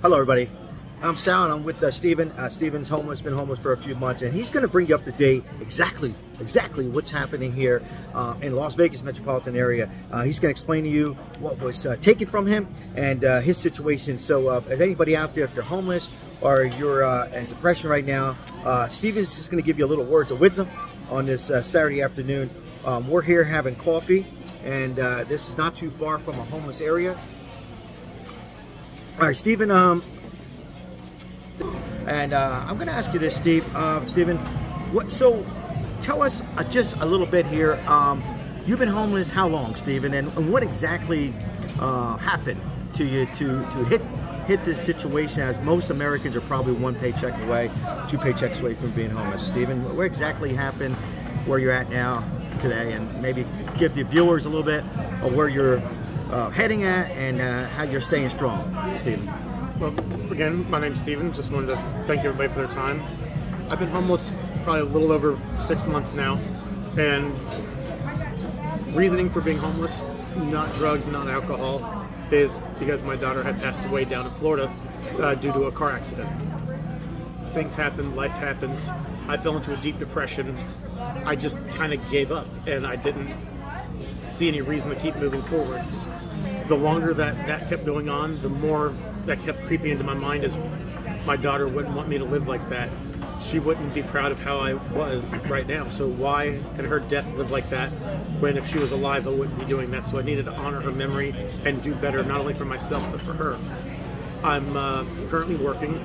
Hello, everybody. I'm Sal, and I'm with Steven. Steven's homeless, been homeless for a few months, and he's going to bring you up to date exactly what's happening here in Las Vegas metropolitan area. He's going to explain to you what was taken from him and his situation. So if anybody out there, if you're homeless or you're in depression right now, Steven's just going to give you a little words of wisdom on this Saturday afternoon. We're here having coffee, and this is not too far from a homeless area. All right, Steven, I'm going to ask you this, Steven, so tell us just a little bit here. You've been homeless how long, Steven, and what exactly happened to you to hit this situation, as most Americans are probably one paycheck away, two paychecks away from being homeless? Steven, what exactly happened where you're at now today, and maybe give the viewers a little bit of where you're heading at and how you're staying strong, Steven. Well, again, my name's Steven. Just wanted to thank everybody for their time. I've been homeless probably a little over 6 months now, and reasoning for being homeless, not drugs, not alcohol, is because my daughter had passed away down in Florida due to a car accident. Things happen, life happens. I fell into a deep depression. I just kind of gave up, and I didn't see any reason to keep moving forward. The longer that kept going on, the more that kept creeping into my mind is my daughter wouldn't want me to live like that. She wouldn't be proud of how I was right now. So why in her death live like that when if she was alive I wouldn't be doing that? So I needed to honor her memory and do better, not only for myself but for her. I'm currently working.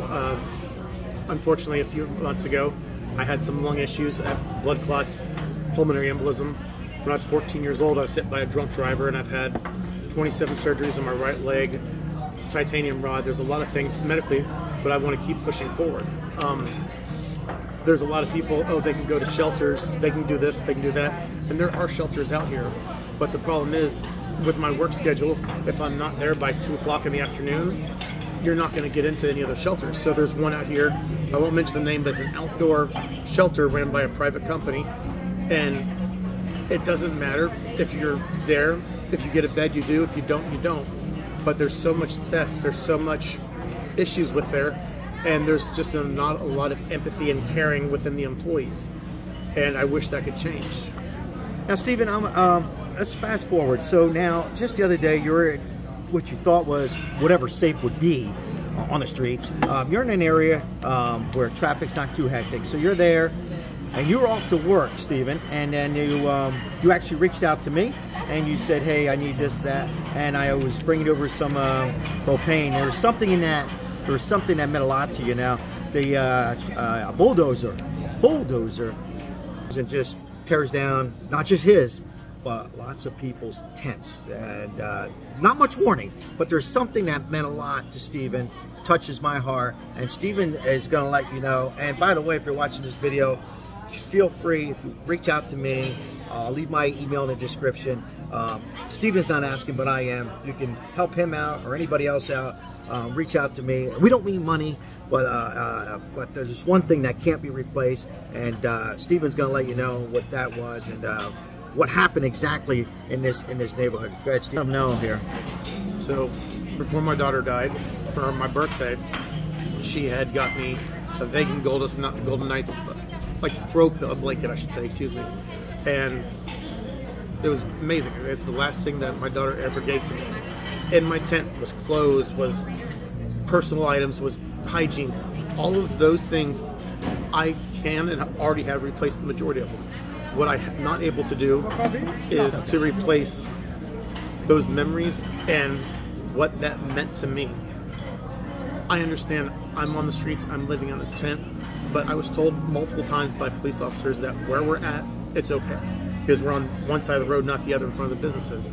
Unfortunately, a few months ago I had some lung issues, blood clots, pulmonary embolism. When I was 14 years old, I was hit by a drunk driver, and I've had 27 surgeries on my right leg, titanium rod. There's a lot of things medically, but I want to keep pushing forward. There's a lot of people, oh, they can go to shelters, they can do this, they can do that, and there are shelters out here. But the problem is, with my work schedule, if I'm not there by 2 o'clock in the afternoon, you're not going to get into any other shelters. So there's one out here, I won't mention the name, but it's an outdoor shelter ran by a private company, and it doesn't matter if you're there. If you get a bed, you do. If you don't, you don't. But there's so much theft. There's so much issues with there. And there's just not a lot of empathy and caring within the employees. And I wish that could change. Now, Steven, let's fast forward. So now, just the other day, you're at what you thought was whatever safe would be on the streets. You're in an area where traffic's not too hectic. So you're there. And you were off to work, Steven, and then you actually reached out to me, and you said, "Hey, I need this, that," and I was bringing over some propane. There was something in that. There was something that meant a lot to you. Now, the bulldozer, and just tears down not just his, but lots of people's tents, and not much warning. But there's something that meant a lot to Steven, touches my heart, and Steven is going to let you know. And by the way, if you're watching this video, feel free, if you reach out to me, I'll leave my email in the description. Steven's not asking, but I am. If you can help him out or anybody else out, reach out to me. We don't need money, but there's just one thing that can't be replaced, and Steven's going to let you know what that was and what happened exactly in this neighborhood. Go ahead, Steven. No, here. So before my daughter died, for my birthday, she had got me a Vegan Golden Knights, like throw blanket, I should say, excuse me, and it was amazing. It's the last thing that my daughter ever gave to me. In my tent was clothes, was personal items, was hygiene. All of those things I can and already have replaced the majority of them. What I'm not able to do is to replace those memories and what that meant to me. I understand I'm on the streets, I'm living on a tent, but I was told multiple times by police officers that where we're at, it's okay, because we're on one side of the road, not the other, in front of the businesses.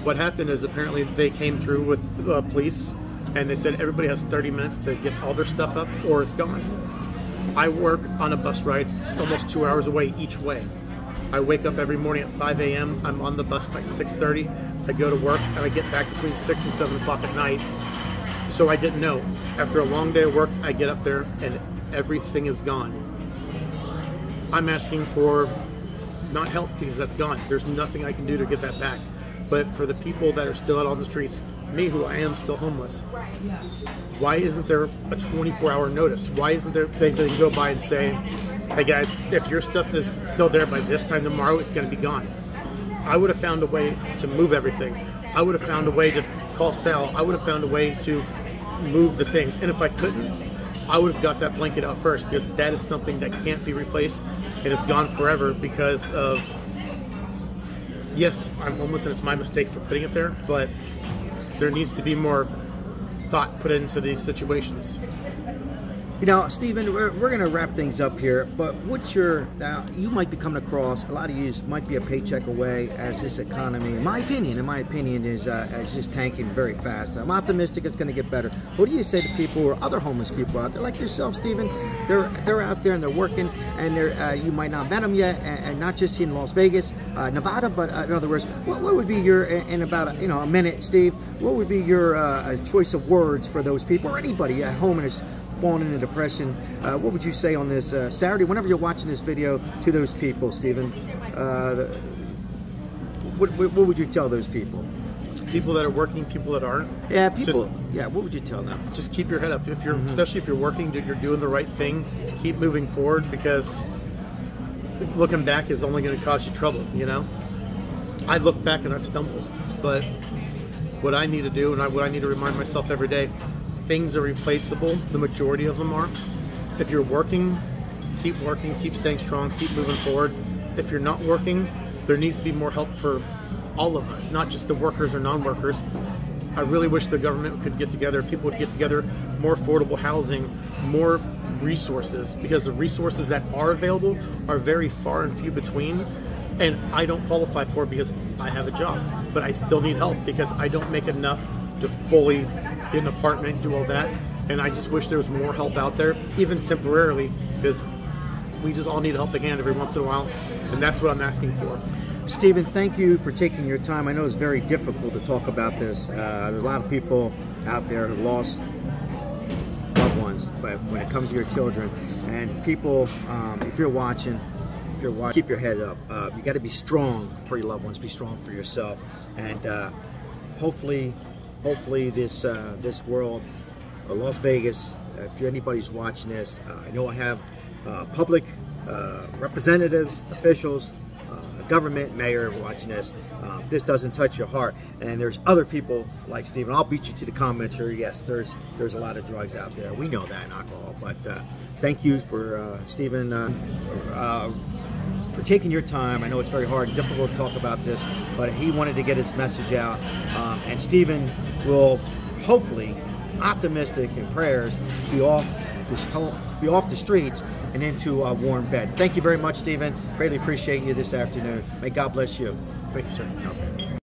What happened is apparently they came through with police, and they said everybody has 30 minutes to get all their stuff up or it's gone. I work on a bus ride almost 2 hours away each way. I wake up every morning at 5 a.m. I'm on the bus by 6:30. I go to work and I get back between 6 and 7 o'clock at night. So I didn't know. After a long day of work, I get up there and everything is gone. I'm asking for not help because that's gone. There's nothing I can do to get that back. But for the people that are still out on the streets, me, who I am still homeless, why isn't there a 24-hour notice? Why isn't there they can go by and say, hey guys, if your stuff is still there by this time tomorrow, it's going to be gone. I would have found a way to move everything. I would have found a way to call Sal. I would have found a way to move the things. And if I couldn't, I would have got that blanket out first, because that is something that can't be replaced, and it's gone forever because of, yes, I'm homeless and it's my mistake for putting it there, but there needs to be more thought put into these situations. You know, Stephen, we're going to wrap things up here, but what's your, now, you might be coming across, a lot of you might be a paycheck away as this economy, in my opinion, is just tanking very fast. I'm optimistic it's going to get better. What do you say to people or other homeless people out there, like yourself, Stephen? They're out there and they're working, and they're, you might not have met them yet, and not just in Las Vegas, Nevada, but in other words, what would be your, in about a minute, Steve, what would be your choice of words for those people, or anybody at home and is falling into depression? What would you say on this Saturday, whenever you're watching this video, to those people, Stephen? What would you tell those people? People that are working, people that aren't. Yeah, people. Yeah, what would you tell them? Just keep your head up. If you're, especially if you're working, you're doing the right thing. Keep moving forward, because looking back is only going to cause you trouble. You know, I look back and I've stumbled, but what I need to do, and what I need to remind myself every day, things are replaceable. The majority of them are. If you're working, keep staying strong, keep moving forward. If you're not working, there needs to be more help for all of us, not just the workers or non-workers. I really wish the government could get together, people would get together, more affordable housing, more resources, because the resources that are available are very far and few between, and I don't qualify for it because I have a job, but I still need help because I don't make enough to fully get an apartment, do all that. And I just wish there was more help out there, even temporarily, because we just all need a helping hand every once in a while, and that's what I'm asking for. Stephen, thank you for taking your time. I know it's very difficult to talk about this. There's a lot of people out there who lost loved ones, but when it comes to your children, and people, if you're watching, keep your head up. You got to be strong for your loved ones, be strong for yourself, and hopefully this world, Las Vegas, if anybody's watching this, I know I have public representatives, officials, government, mayor watching this. This doesn't touch your heart, and there's other people like Stephen. I'll beat you to the comments here. Yes, there's a lot of drugs out there. We know that, and alcohol. But thank you for Stephen for taking your time. I know it's very hard and difficult to talk about this, but he wanted to get his message out, and Stephen will hopefully, optimistic in prayers, be off the streets and into a warm bed. Thank you very much, Stephen. Greatly appreciate you this afternoon. May God bless you. Thank you, sir. Okay.